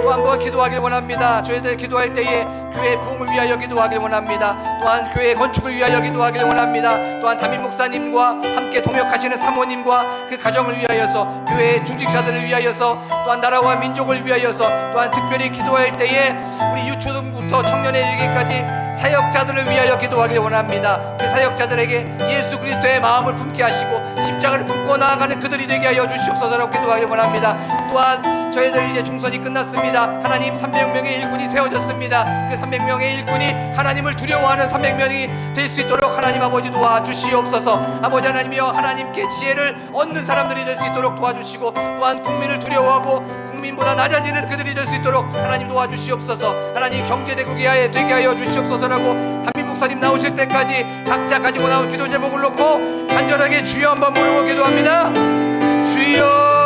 또 한 번 기도하길 원합니다. 저희들 기도할 때에 교회 부흥을 위하여 기도하길 원합니다. 또한 교회 건축을 위하여 기도하길 원합니다. 또한 담임 목사님과 함께 동역하시는 사모님과 그 가정을 위하여서, 교회의 중직자들을 위하여서, 또한 나라와 민족을 위하여서, 또한 특별히 기도할 때에 우리 유초등부터 청년에 이르기까지 사역자들을 위하여 기도하길 원합니다. 그 사역자들에게 예수 그리스도의 마음을 품게 하시고 십자가를 품고 나아가는 그들이 되게 하여 주시옵소서라고 기도하길 원합니다. 또한 저희들 이제 총선이 끝났습니다. 하나님, 300명의 일꾼이 세워졌습니다. 그 300명의 일꾼이 하나님을 두려워하는 300명이 될 수 있도록 하나님 아버지 도와주시옵소서. 아버지 하나님이여, 하나님께 지혜를 얻는 사람들이 될 수 있도록 도와주시고, 또한 국민을 두려워하고 국민보다 낮아지는 그들이 될 수 있도록 하나님 도와주시옵소서. 하나님, 경제대국이 되게 하여 주시옵소서라고 담임 목사님 나오실 때까지 각자 가지고 나온 기도 제목을 놓고 간절하게 주여 한번 부르고 기도합니다. 주여,